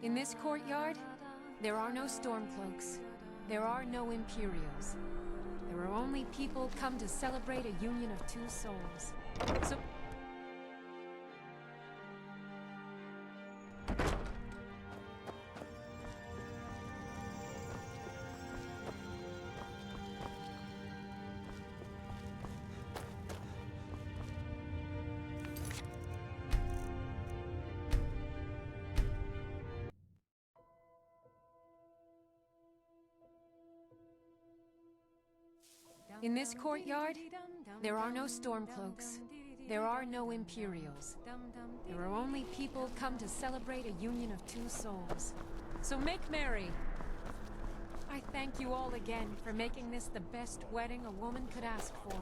In this courtyard, there are no Stormcloaks. There are no Imperials. There are only people come to celebrate a union of two souls. So... In this courtyard, there are no Stormcloaks. There are no Imperials. There are only people come to celebrate a union of two souls. So make merry! I thank you all again for making this the best wedding a woman could ask for.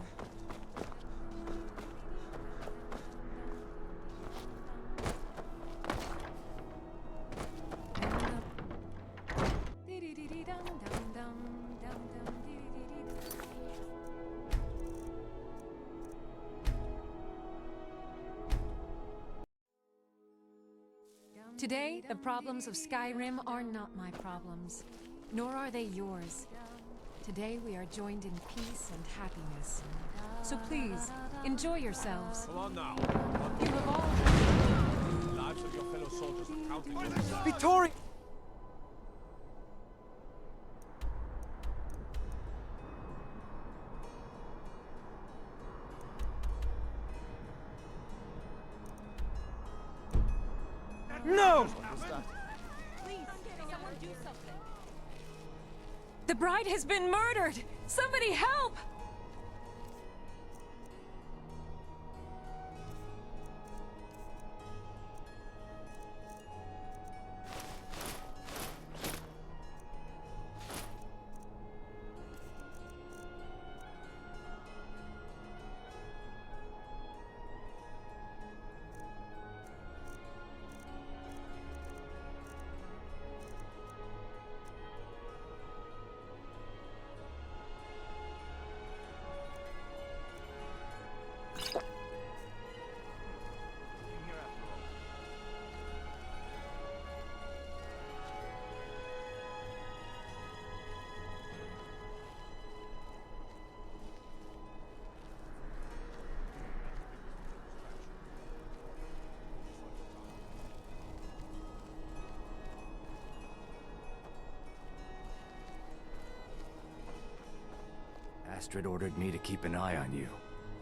Today, the problems of Skyrim are not my problems, nor are they yours. Today we are joined in peace and happiness. So please, enjoy yourselves. Come on now. You have all... The lives of your fellow soldiers are counting. Vittori! No! Please, someone do something. The bride has been murdered! Somebody help! Astrid ordered me to keep an eye on you.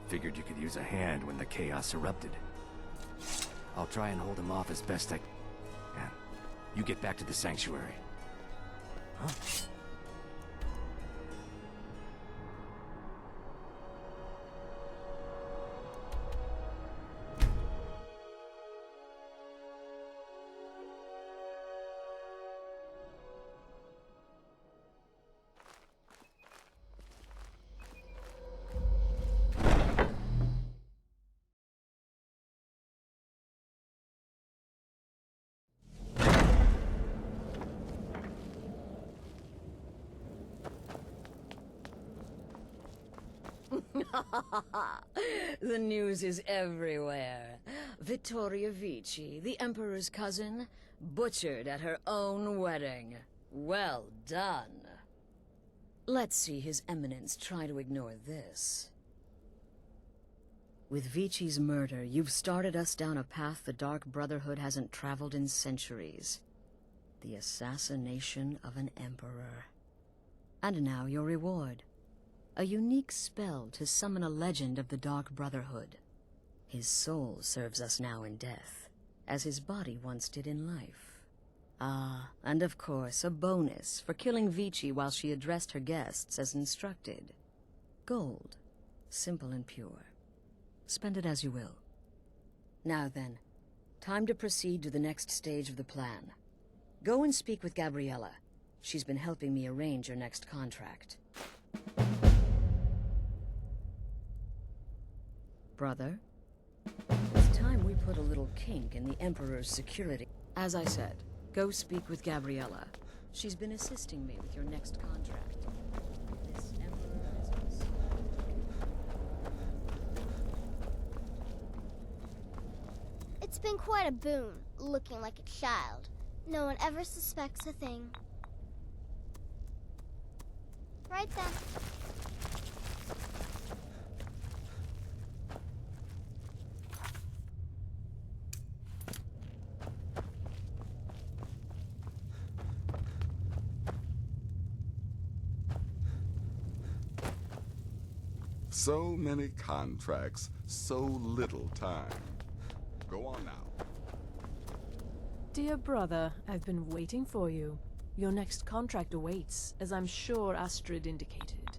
Figured you could use a hand when the chaos erupted. I'll try and hold him off as best I can. You get back to the sanctuary. Huh? The news is everywhere. Vittoria Vici, the Emperor's cousin, butchered at her own wedding. Well done. Let's see His Eminence try to ignore this. With Vici's murder, you've started us down a path the Dark Brotherhood hasn't traveled in centuries. The assassination of an Emperor. And now your reward. A unique spell to summon a legend of the Dark Brotherhood. His soul serves us now in death, as his body once did in life. Ah, and of course, a bonus for killing Vici while she addressed her guests as instructed. Gold. Simple and pure. Spend it as you will. Now then, time to proceed to the next stage of the plan. Go and speak with Gabriella. She's been helping me arrange your next contract. Brother, it's time we put a little kink in the Emperor's security. As I said, go speak with Gabriella. She's been assisting me with your next contract. This Emperor business. It's been quite a boon, looking like a child. No one ever suspects a thing. Right then. So many contracts, so little time. Go on now. Dear brother, I've been waiting for you. Your next contract awaits, as I'm sure Astrid indicated.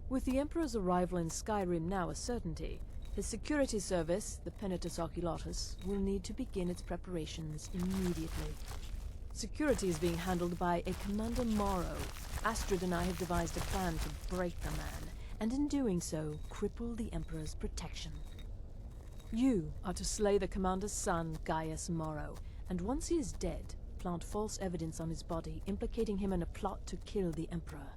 With the Emperor's arrival in Skyrim now a certainty, his security service, the Penitus Oculatus, will need to begin its preparations immediately. Security is being handled by a Commander Morrow. Astrid and I have devised a plan to break the man, and in doing so, cripple the Emperor's protection. You are to slay the Commander's son, Gaius Morrow, and once he is dead, plant false evidence on his body, implicating him in a plot to kill the Emperor.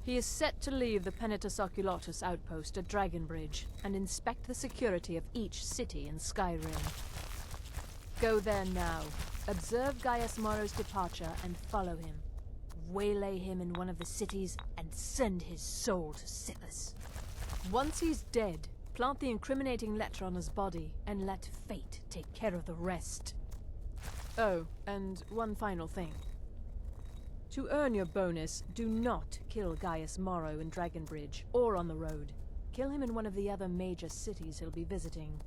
He is set to leave the Penitus Oculatus outpost at Dragonbridge and inspect the security of each city in Skyrim. Go there now. Observe Gaius Morrow's departure and follow him. Waylay him in one of the cities and send his soul to Sithis. Once he's dead, plant the incriminating letter on his body and let fate take care of the rest. Oh, and one final thing. To earn your bonus, do not kill Gaius Morrow in Dragonbridge or on the road. Kill him in one of the other major cities he'll be visiting.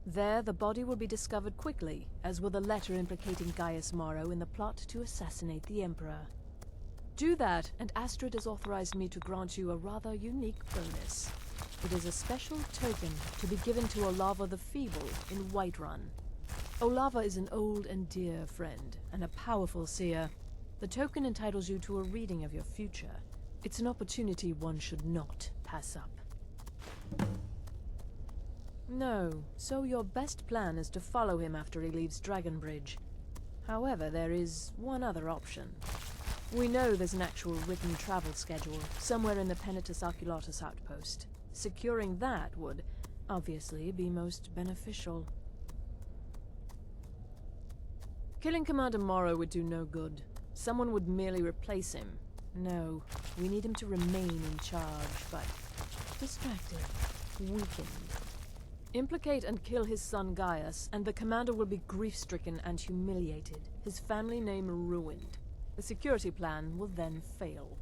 There, the body will be discovered quickly, as will the letter implicating Gaius Morrow in the plot to assassinate the Emperor. Do that, and Astrid has authorized me to grant you a rather unique bonus. It is a special token to be given to Olava the Feeble in Whiterun. Olava is an old and dear friend, and a powerful seer. The token entitles you to a reading of your future. It's an opportunity one should not pass up. No, so your best plan is to follow him after he leaves Dragonbridge. However, there is one other option. We know there's an actual written travel schedule somewhere in the Penitus Oculatus outpost. Securing that would, obviously, be most beneficial. Killing Commander Morrow would do no good. Someone would merely replace him. No, we need him to remain in charge, but distracted, weakened. Implicate and kill his son Gaius, and the commander will be grief-stricken and humiliated, his family name ruined. The security plan will then fail.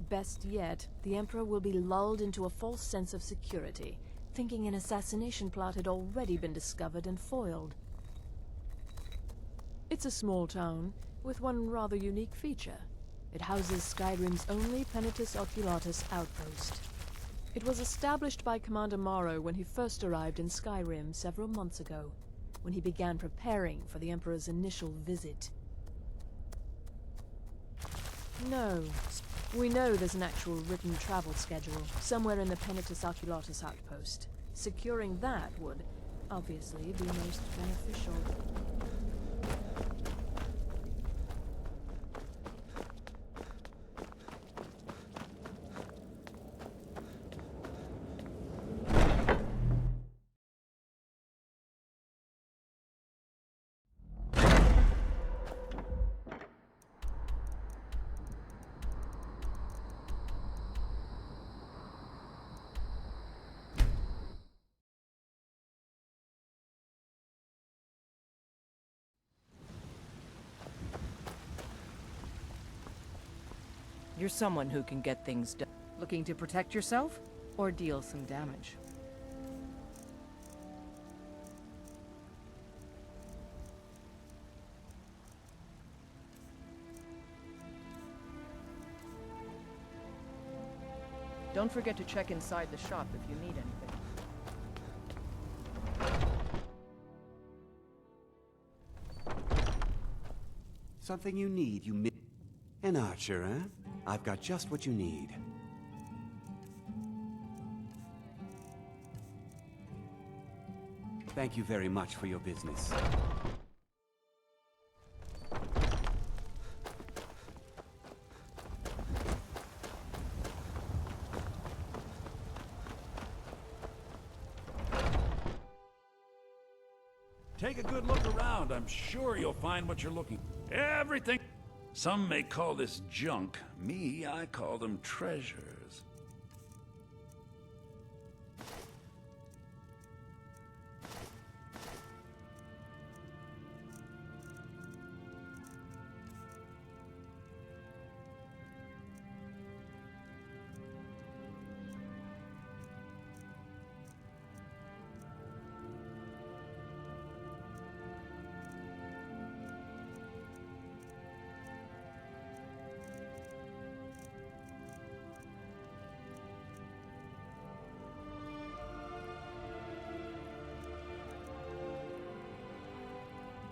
Best yet, the Emperor will be lulled into a false sense of security, thinking an assassination plot had already been discovered and foiled. It's a small town, with one rather unique feature. It houses Skyrim's only Penitus Oculatus outpost. It was established by Commander Morrow when he first arrived in Skyrim several months ago, when he began preparing for the Emperor's initial visit. No, we know there's an actual written travel schedule somewhere in the Penitus Oculatus outpost. Securing that would, obviously, be most beneficial. You're someone who can get things done. Looking to protect yourself, or deal some damage? Don't forget to check inside the shop if you need anything. Something you need, An archer, eh? I've got just what you need. Thank you very much for your business. Take a good look around. I'm sure you'll find what you're looking for. Everything. Some may call this junk. Me, I call them treasures.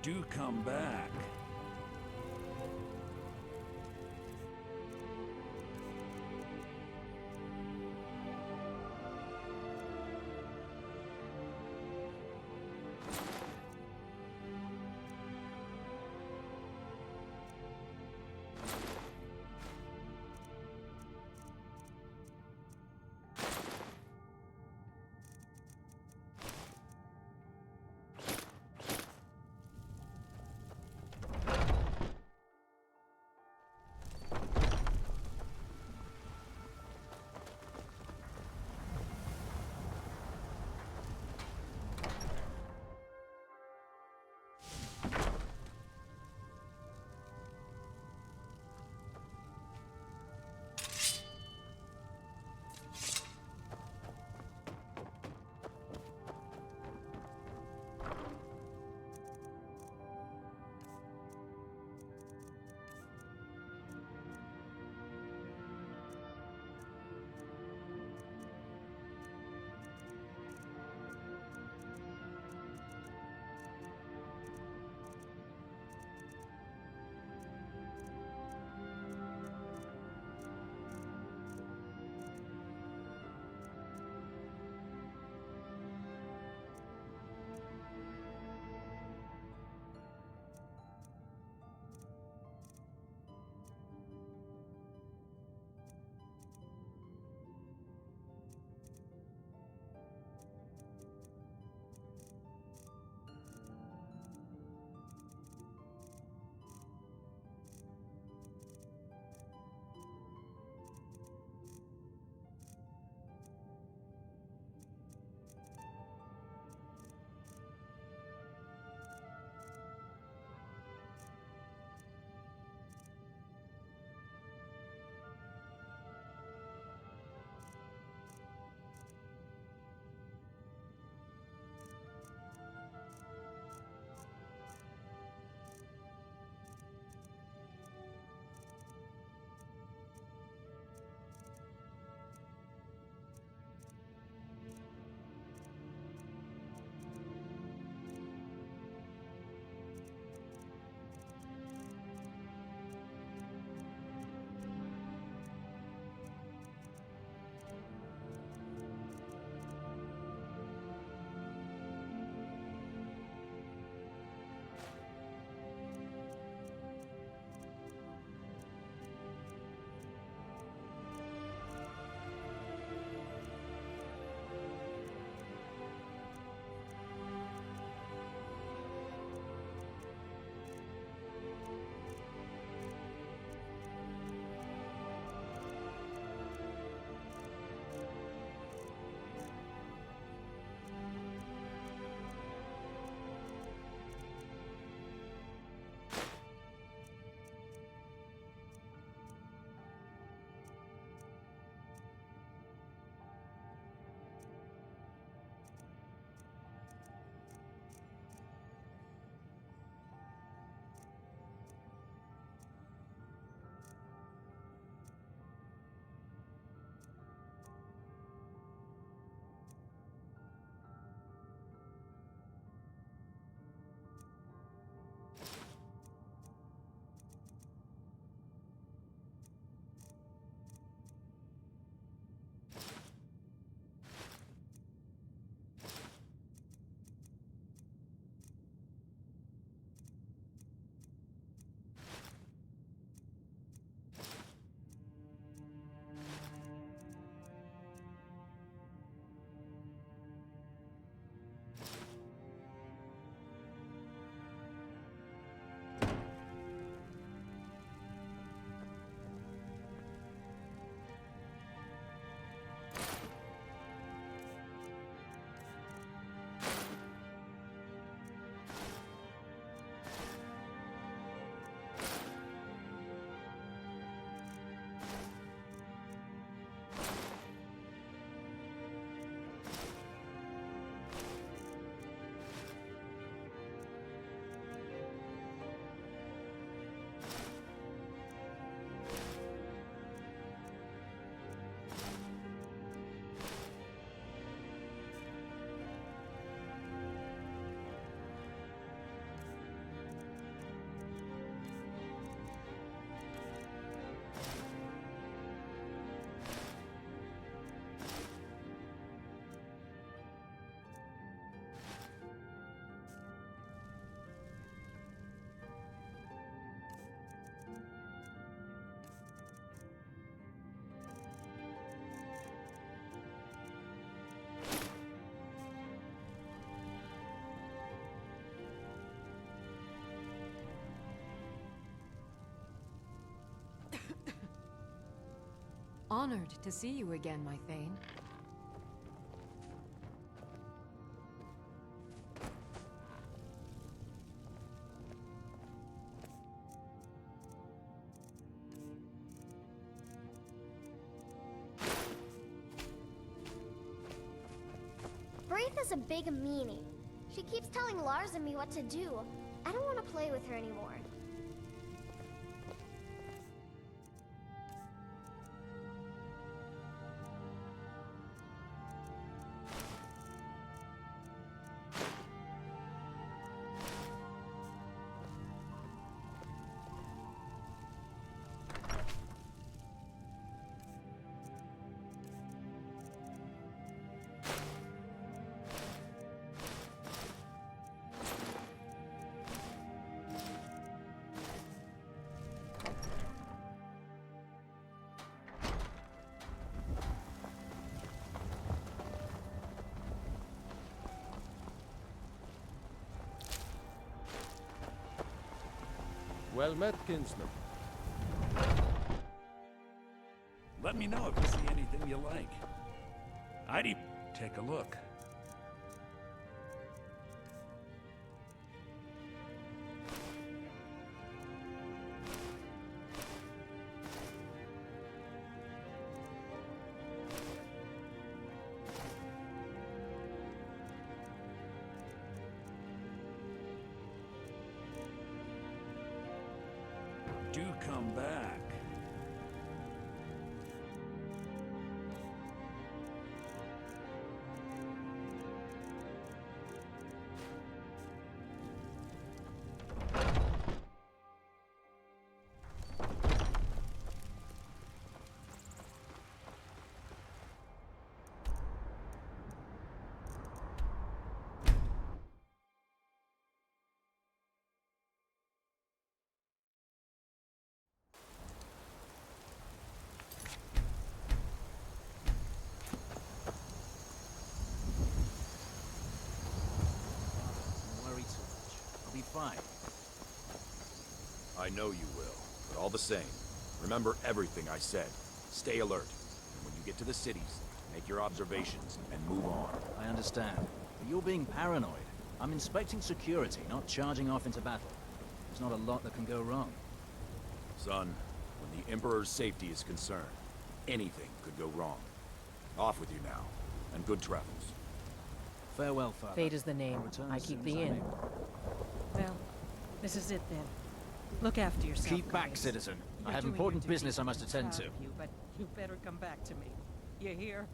Do come back. Honored to see you again, my Thane. Braith is a big meanie. She keeps telling Lars and me what to do. I don't want to play with her anymore. Well met, kinsman. Let me know if you see anything you like. I'd even take a look. Do come back. Fine. I know you will, but all the same, remember everything I said. Stay alert, and when you get to the cities, make your observations and move on. I understand, but you're being paranoid. I'm inspecting security, not charging off into battle. There's not a lot that can go wrong. Son, when the Emperor's safety is concerned, anything could go wrong. Off with you now, and good travels. Farewell, Father. Fate is the name. Return I as keep soon the as I'm inn. able. Well, this is it then. Look after yourself. Keep back, Gaius. citizen. I You're have doing important your duty. business I must attend Proud to. of you, but you better come back to me. You hear?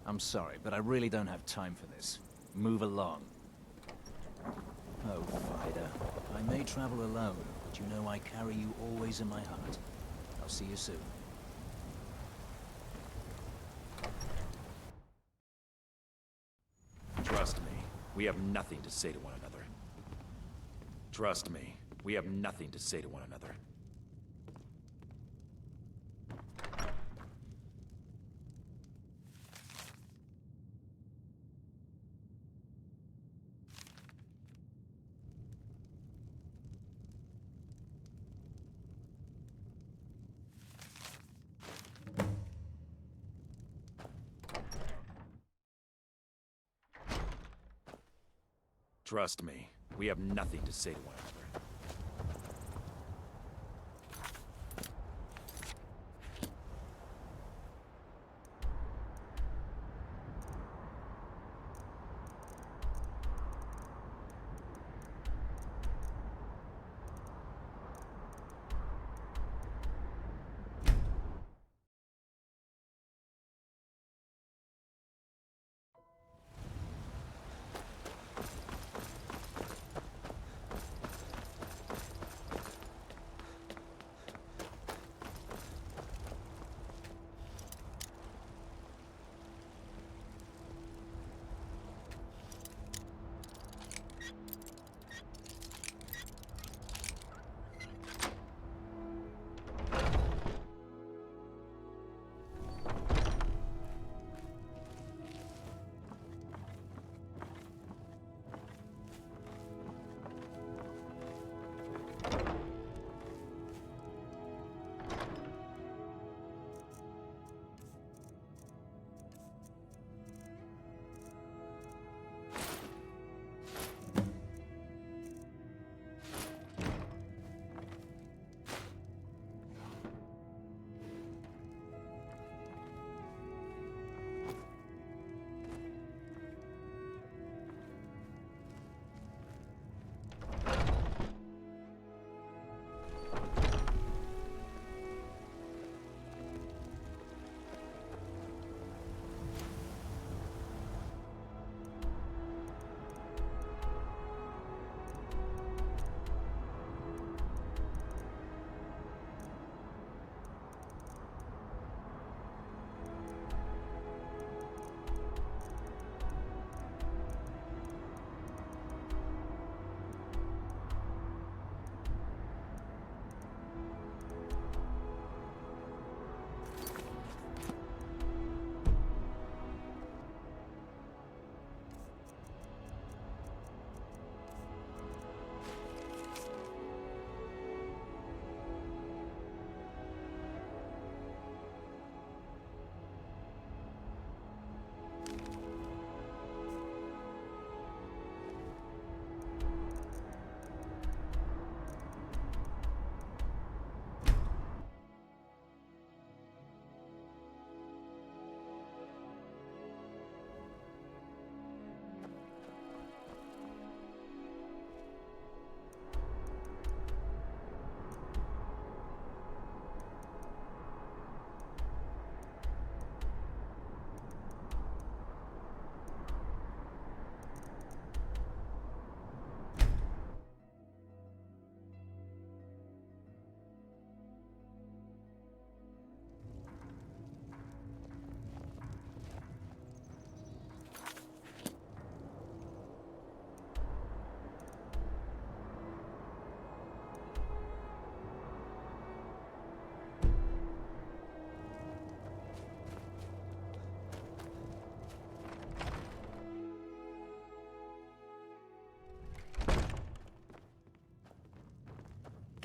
I'm sorry, but I really don't have time for this. Move along. Oh, Vida. I may travel alone, but you know I carry you always in my heart. I'll see you soon. Trust me, we have nothing to say to one another. Trust me, we have nothing to say to one another. Trust me, we have nothing to say to one another.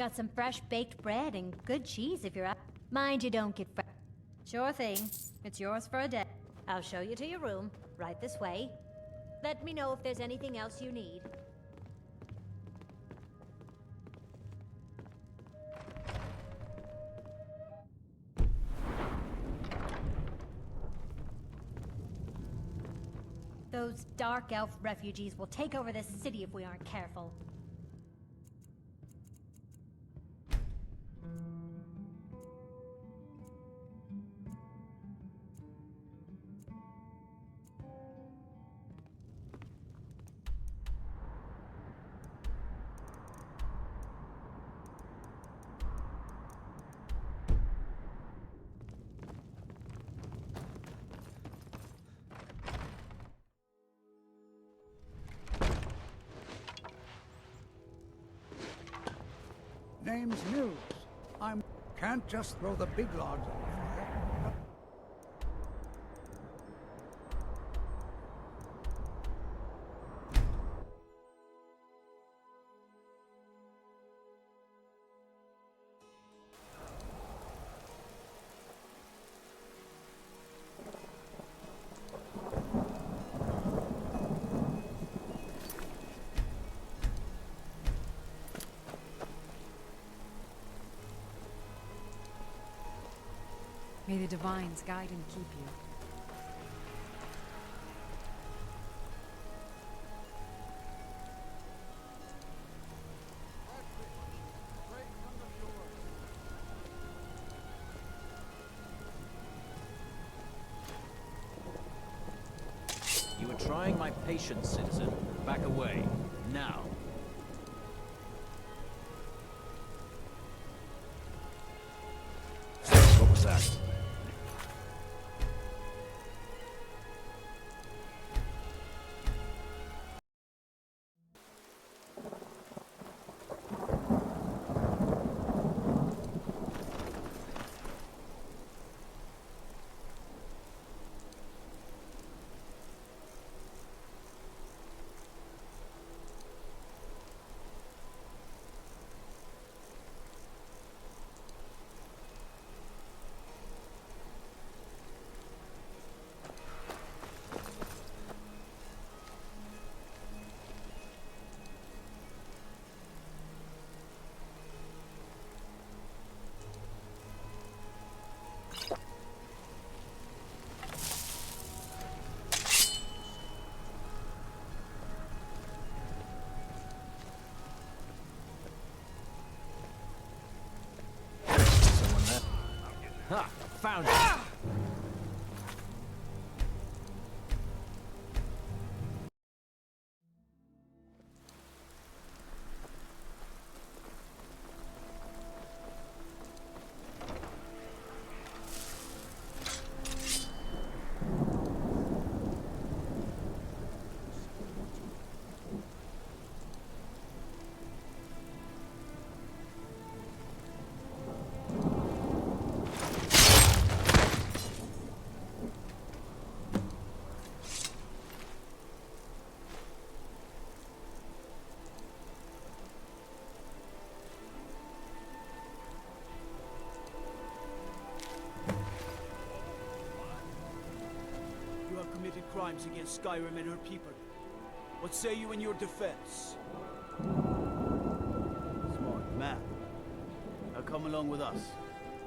got some fresh baked bread and good cheese if you're up. Mind you don't get Sure thing. It's yours for a day. I'll show you to your room, right this way. Let me know if there's anything else you need. Those dark elf refugees will take over this city if we aren't careful. Name's Mills. Can't just throw the big logs on the fire. May the Divines guide and keep you. You are trying my patience, citizen. Back away. Now. What was that? Ha! Found it! Crimes against Skyrim and her people. What say you in your defense? Smart man. Now come along with us.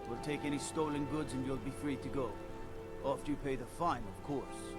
We'll take any stolen goods and you'll be free to go. After you pay the fine, of course.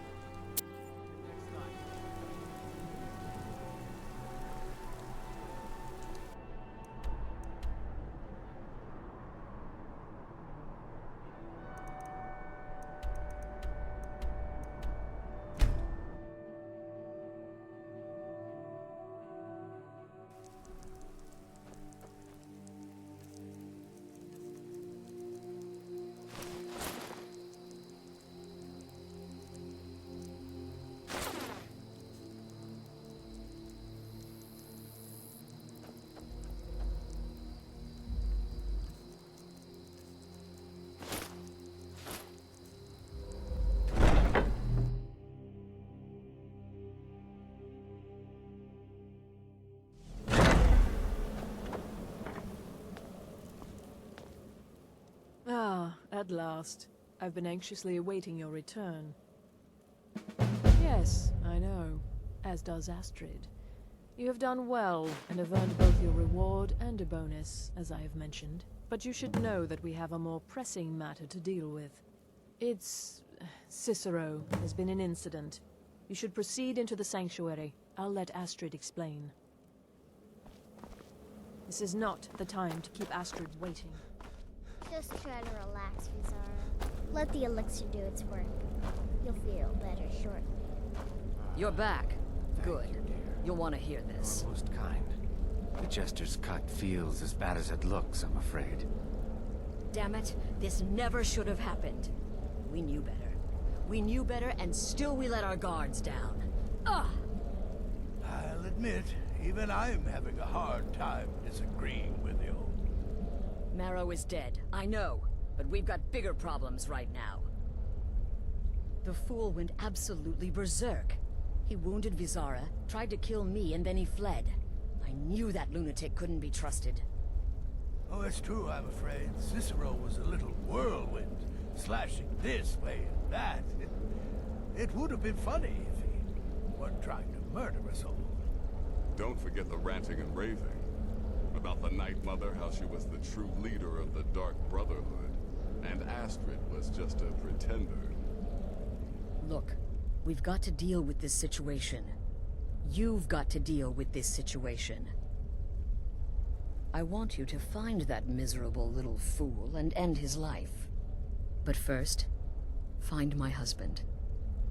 At last. I've been anxiously awaiting your return. Yes, I know. As does Astrid. You have done well, and have earned both your reward and a bonus, as I have mentioned. But you should know that we have a more pressing matter to deal with. It's... Cicero. There's been an incident. You should proceed into the sanctuary. I'll let Astrid explain. This is not the time to keep Astrid waiting. Just try to relax, Vizara. Let the elixir do its work. You'll feel better shortly. You're back. Good. You'll want to hear this. You're most kind. The Jester's cut feels as bad as it looks, I'm afraid. Damn it, this never should have happened. We knew better. We knew better, and still we let our guards down. Ugh! I'll admit, even I'm having a hard time disagreeing with you. Marrow is dead, I know, but we've got bigger problems right now. The fool went absolutely berserk. He wounded Vizara, tried to kill me, and then he fled. I knew that lunatic couldn't be trusted. Oh, it's true, I'm afraid. Cicero was a little whirlwind, slashing this way and that. It would have been funny if he weren't trying to murder us all. Don't forget the ranting and raving. About the Night Mother, how she was the true leader of the Dark Brotherhood, and Astrid was just a pretender. Look, we've got to deal with this situation. You've got to deal with this situation. I want you to find that miserable little fool and end his life. But first, find my husband.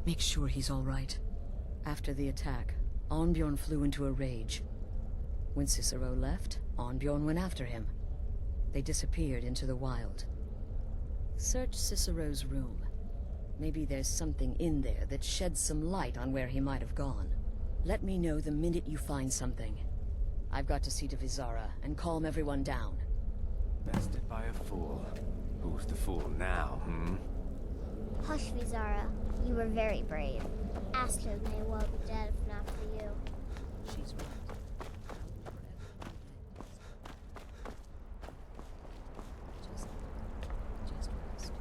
Make sure he's all right. After the attack, Arnbjorn flew into a rage. When Cicero left, Arnbjorn went after him. They disappeared into the wild. Search Cicero's room. Maybe there's something in there that sheds some light on where he might have gone. Let me know the minute you find something. I've got to see to Vizara and calm everyone down. Bested by a fool. Who's the fool now, Hush, Vizara. You were very brave. Astrid may well be dead if not for you. She's right. Just rest.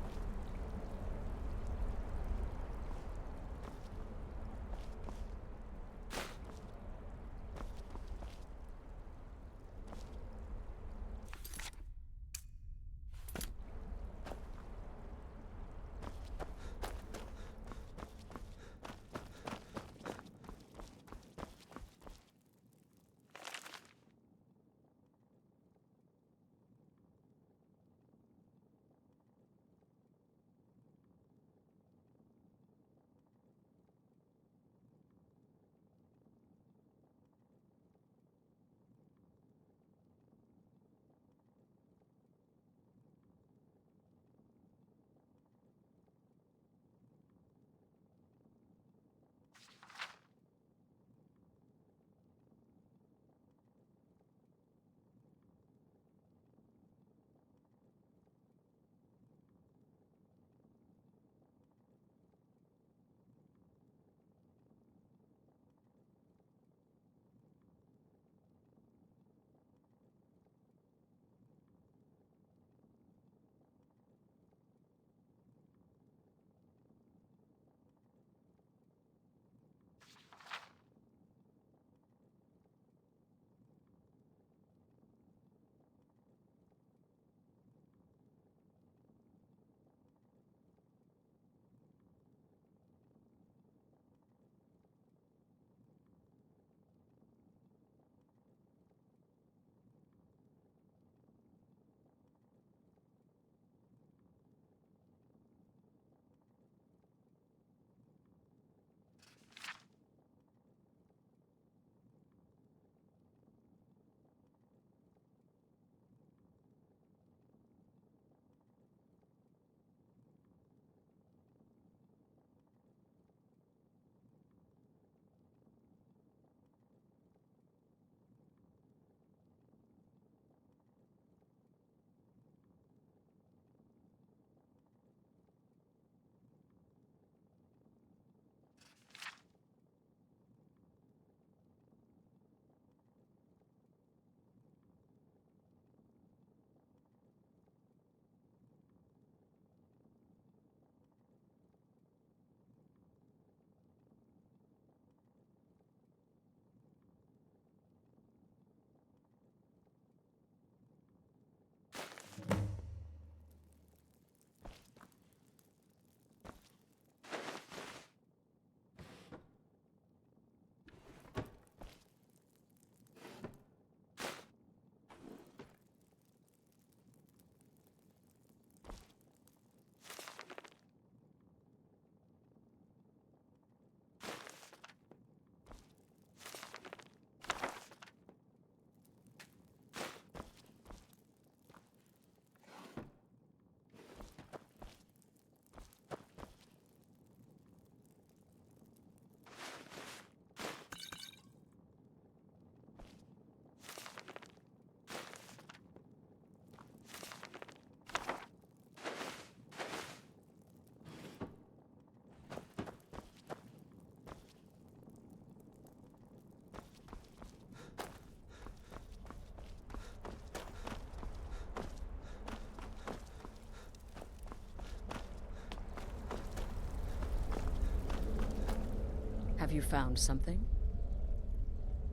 you found something?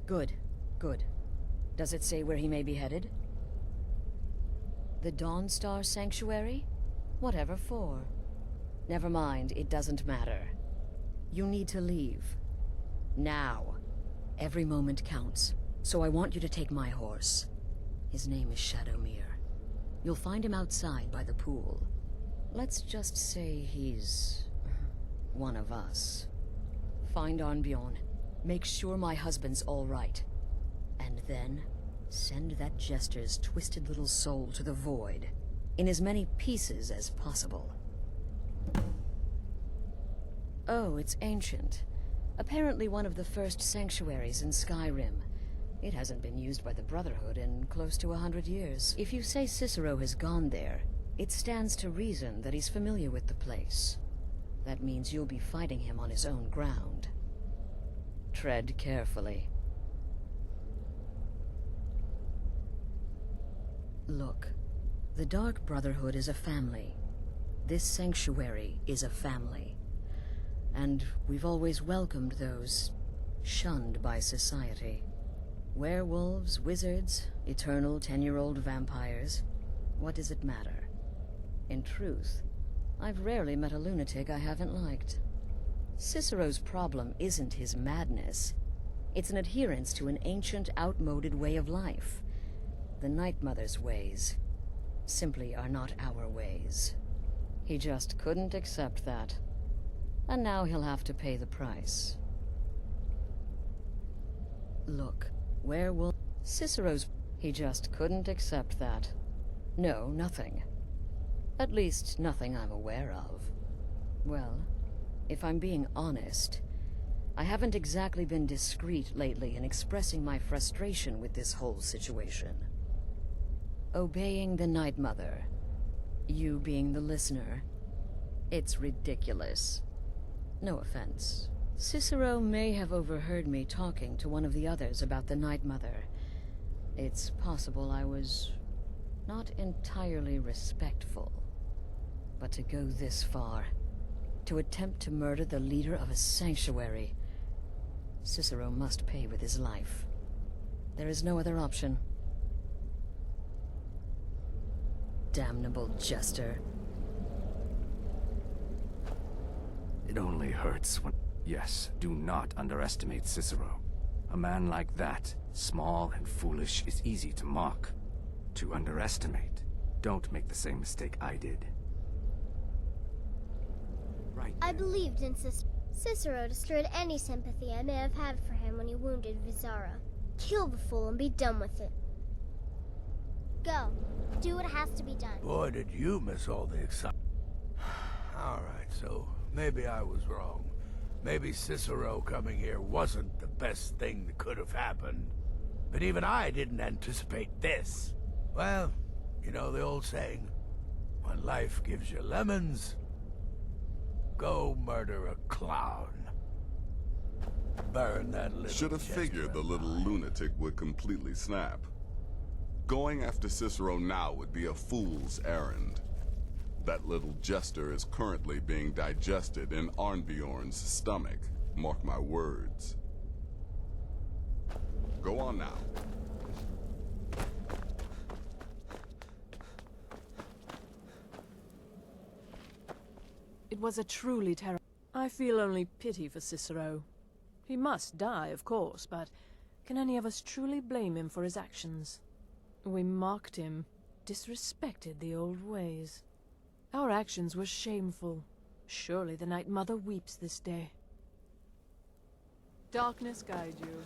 Good, good. Does it say where he may be headed? The Dawnstar Sanctuary? Whatever for. Never mind, it doesn't matter. You need to leave. Now. Every moment counts, so I want you to take my horse. His name is Shadowmere. You'll find him outside by the pool. Let's just say he's one of us. Find Arnbjorn. Make sure my husband's all right. And then, send that jester's twisted little soul to the void, in as many pieces as possible. Oh, it's ancient. Apparently one of the first sanctuaries in Skyrim. It hasn't been used by the Brotherhood in close to 100 years. If you say Cicero has gone there, it stands to reason that he's familiar with the place. That means you'll be fighting him on his own ground. Tread carefully. Look, the Dark Brotherhood is a family. This sanctuary is a family. And we've always welcomed those shunned by society. Werewolves, wizards, eternal 10-year-old vampires. What does it matter? In truth, I've rarely met a lunatic I haven't liked. Cicero's problem isn't his madness. It's an adherence to an ancient, outmoded way of life. The Night Mother's ways simply are not our ways. He just couldn't accept that. And now he'll have to pay the price. Look, where will Cicero's... He just couldn't accept that. No, nothing. At least, nothing I'm aware of. Well, if I'm being honest, I haven't exactly been discreet lately in expressing my frustration with this whole situation. Obeying the Night Mother, you being the listener, it's ridiculous. No offense. Cicero may have overheard me talking to one of the others about the Night Mother. It's possible I was not entirely respectful. But to go this far, to attempt to murder the leader of a sanctuary, Cicero must pay with his life. There is no other option. Damnable jester. It only hurts when... Yes, do not underestimate Cicero. A man like that, small and foolish, is easy to mock. To underestimate. Don't make the same mistake I did. Right. I believed in Cicero destroyed any sympathy I may have had for him when he wounded Vizara. Kill the fool and be done with it. Go. Do what has to be done. Boy, did you miss all the excitement. Alright, so maybe I was wrong. Maybe Cicero coming here wasn't the best thing that could have happened. But even I didn't anticipate this. Well, you know the old saying, when life gives you lemons, go murder a clown. Burn that little Should have figured the little lunatic would completely snap. Going after Cicero now would be a fool's errand. That little jester is currently being digested in Arnbjorn's stomach. Mark my words. Go on now. It was a truly terrible... I feel only pity for Cicero. He must die, of course, but can any of us truly blame him for his actions? We mocked him, disrespected the old ways. Our actions were shameful. Surely the Night Mother weeps this day. Darkness guide you.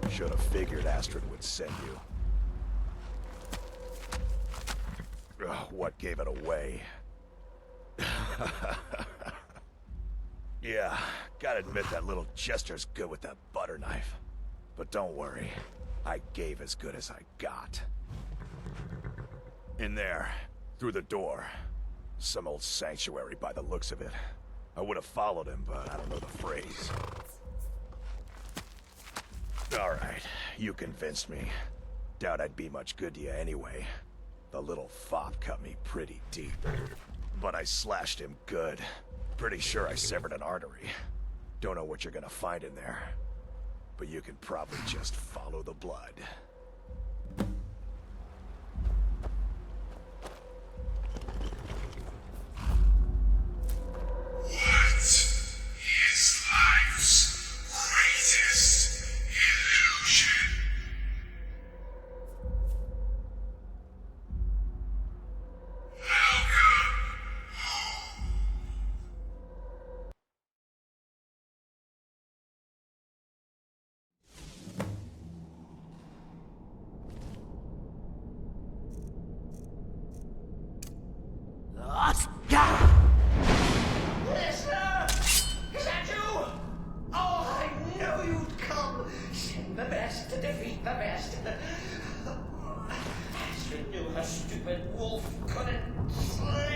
Should have figured Astrid would send you. Ugh, what gave it away? Yeah, gotta admit that little Jester's good with that butter knife. But don't worry, I gave as good as I got. In there, through the door. Some old sanctuary by the looks of it. I would have followed him, but I don't know the phrase. Alright, you convinced me. Doubt I'd be much good to you anyway. The little fop cut me pretty deep. But I slashed him good. Pretty sure I severed an artery. Don't know what you're gonna find in there. But you can probably just follow the blood. What is life's greatest illusion? Listener! Is that you? Oh, I knew you'd come. Send the best to defeat the best. Astrid knew her stupid wolf couldn't slice.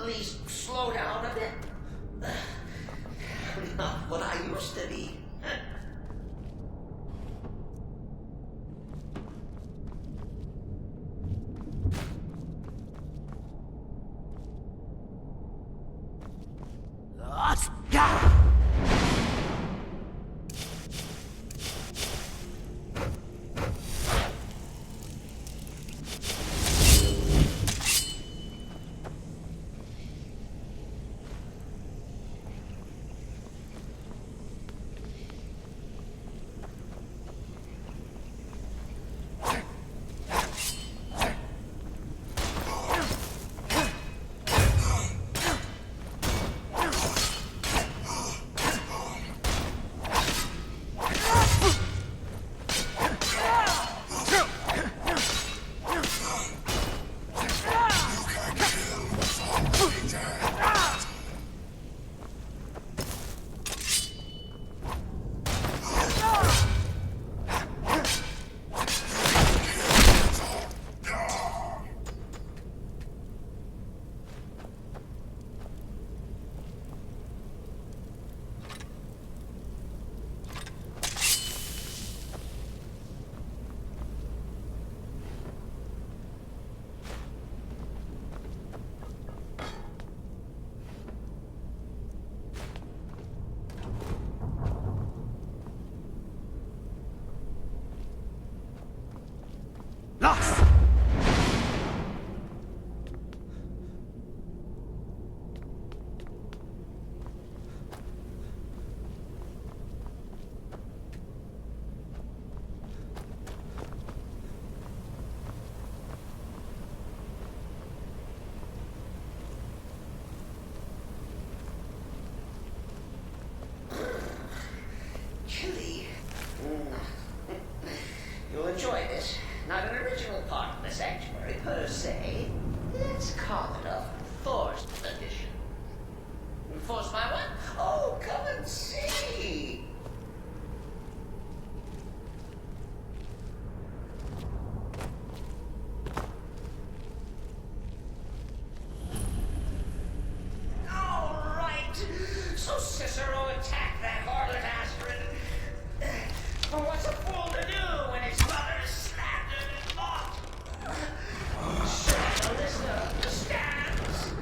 please slow down a bit? I'm not what I used to be. You'll enjoy this. Not an original part of the sanctuary per se. Let's call it a forced addition. Forced by what? Oh, come and see. All right. So Cicero attacked that harlot Astrid. But what's a fool to do when his mother is slandered and mocked? Sure, the listener understands.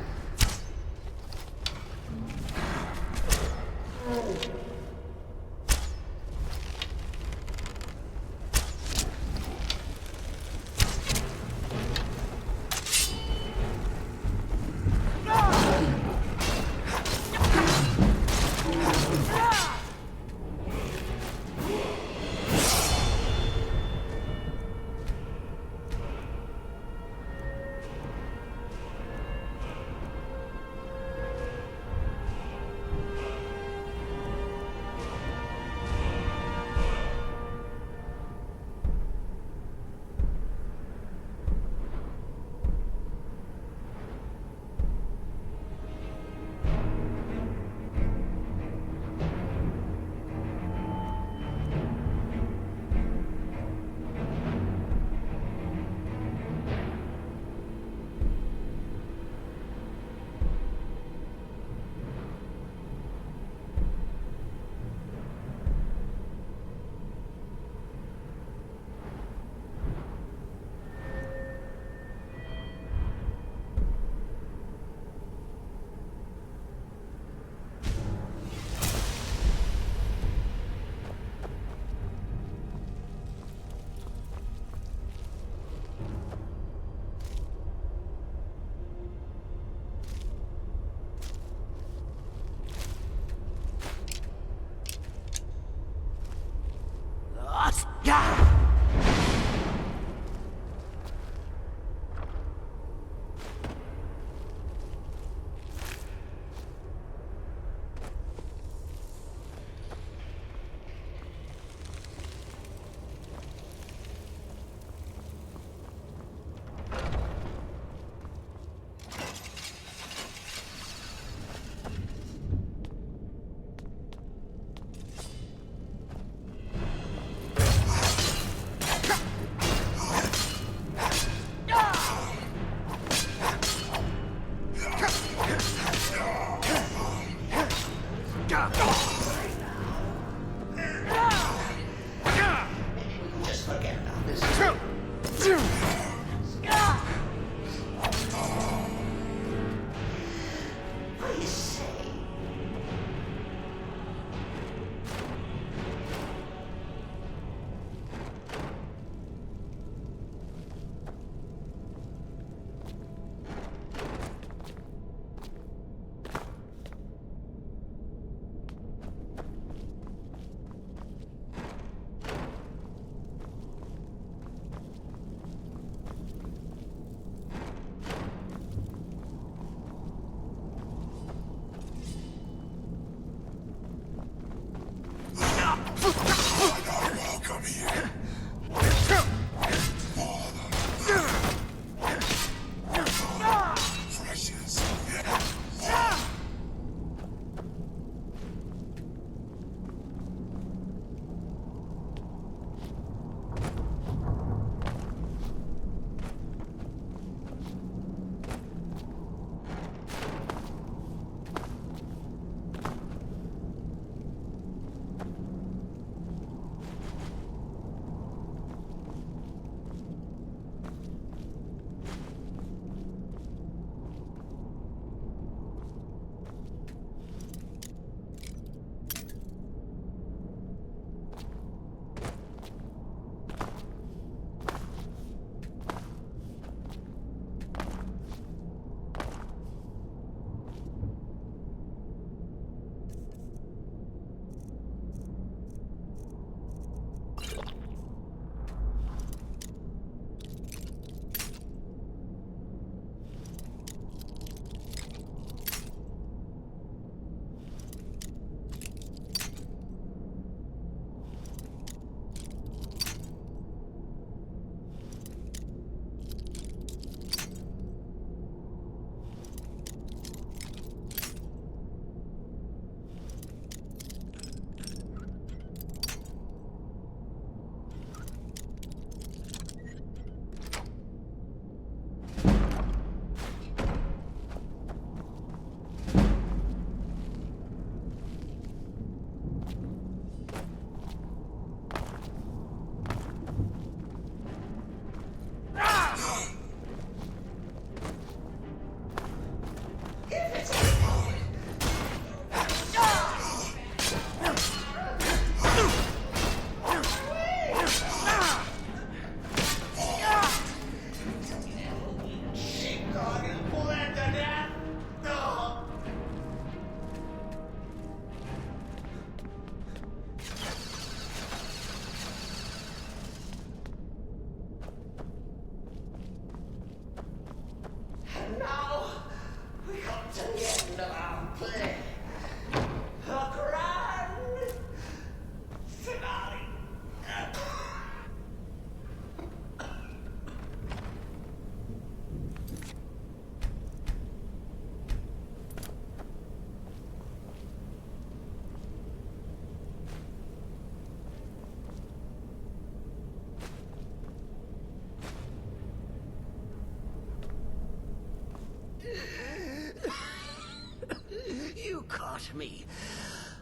me,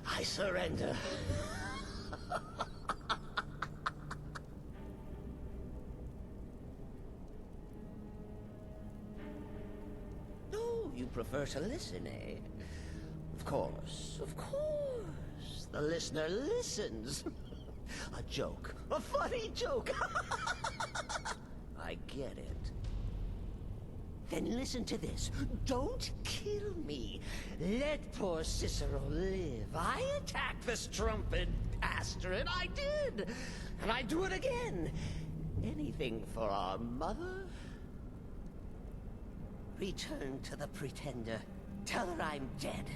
I surrender. Oh, you prefer to listen, eh? Of course, of course. The listener listens. A joke. A funny joke. I get it. Then listen to this. Don't kill me. Let poor Cicero live. I attacked the strumpet bastard. I did. And I do it again. Anything for our mother? Return to the Pretender. Tell her I'm dead.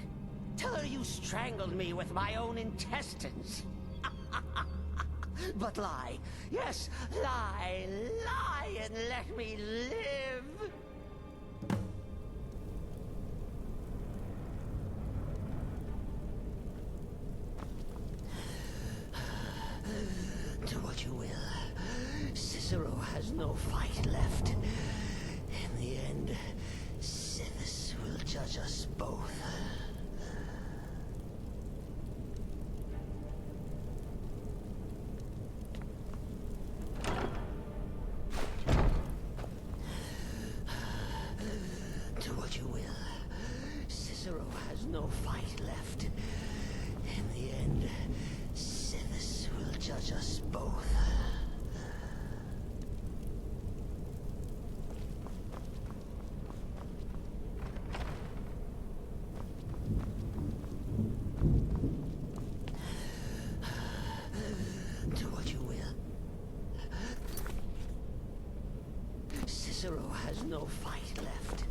Tell her you strangled me with my own intestines. But lie. Yes, lie. Lie and let me live. Do what you will. Cicero has no fight left. In the end, Sithis will judge us both. Do what you will. Cicero has no fight left. In the end, Sithis will judge us both. Do what you will. Cicero has no fight left.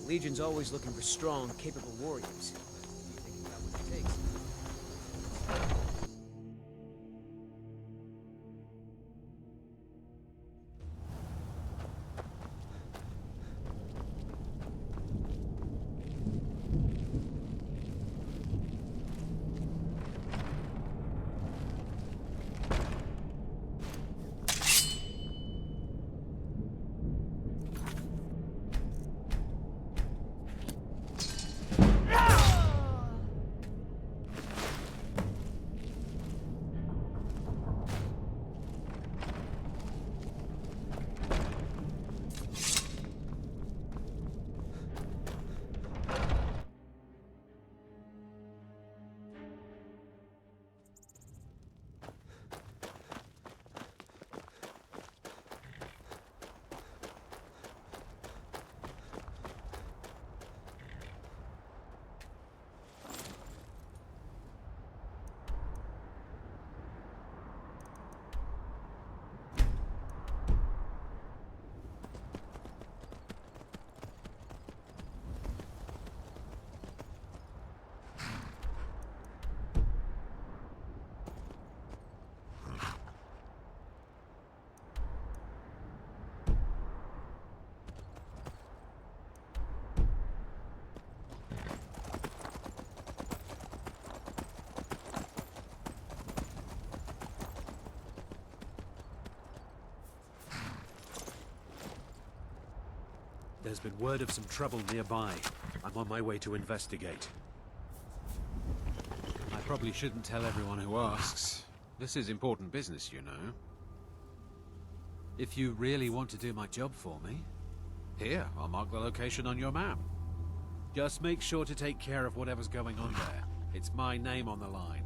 The Legion's always looking for strong, capable warriors. Thinking about what it takes. Ah! There's been word of some trouble nearby. I'm on my way to investigate. I probably shouldn't tell everyone who asks. This is important business, you know. If you really want to do my job for me, here, I'll mark the location on your map. Just make sure to take care of whatever's going on there. It's my name on the line.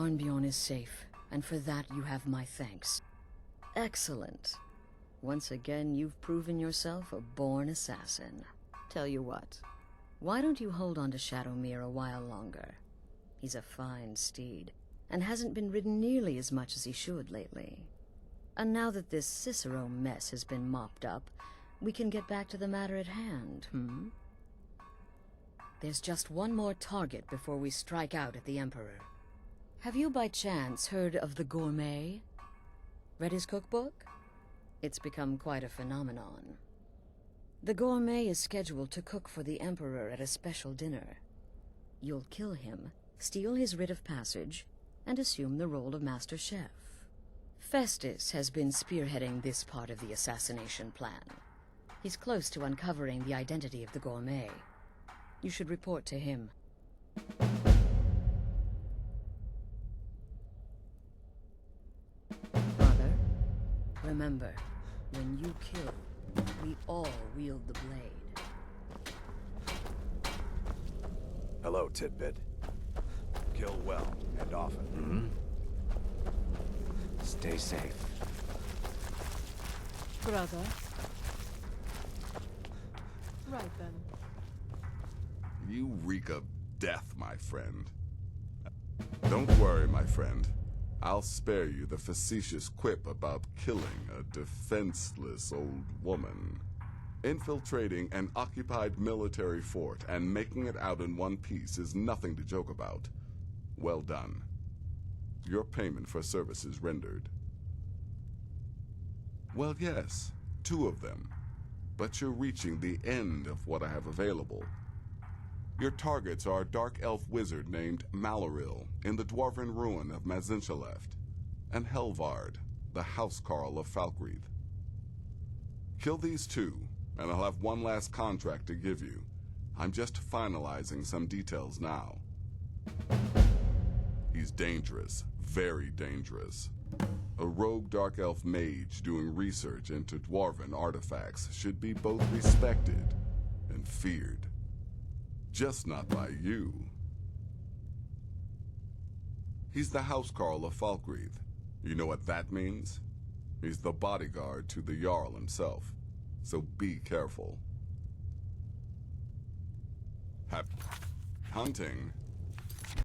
Arnbjorn is safe, and for that you have my thanks. Excellent. Once again, you've proven yourself a born assassin. Tell you what, why don't you hold on to Shadowmere a while longer? He's a fine steed, and hasn't been ridden nearly as much as he should lately. And now that this Cicero mess has been mopped up, we can get back to the matter at hand, There's just one more target before we strike out at the Emperor. Have you by chance heard of the Gourmet? Read his cookbook? It's become quite a phenomenon. The Gourmet is scheduled to cook for the Emperor at a special dinner. You'll kill him, steal his writ of passage, and assume the role of Master Chef. Festus has been spearheading this part of the assassination plan. He's close to uncovering the identity of the Gourmet. You should report to him. Brother, remember, when you kill, we all wield the blade. Hello, Tidbit. Kill well and often. Stay safe. Brother. Right then. You reek of death, my friend. Don't worry, my friend. I'll spare you the facetious quip about killing a defenseless old woman. Infiltrating an occupied military fort and making it out in one piece is nothing to joke about. Well done. Your payment for services rendered. Well, yes, 2 of them. But you're reaching the end of what I have available. Your targets are a dark elf wizard named Maloril in the dwarven ruin of Mazinchaleft, and Helvard, the housecarl of Falkreath. Kill these 2, and I'll have one last contract to give you. I'm just finalizing some details now. He's dangerous, very dangerous. A rogue dark elf mage doing research into dwarven artifacts should be both respected and feared. Just not by you. He's the housecarl of Falkreath. You know what that means? He's the bodyguard to the Jarl himself. So be careful. Hunting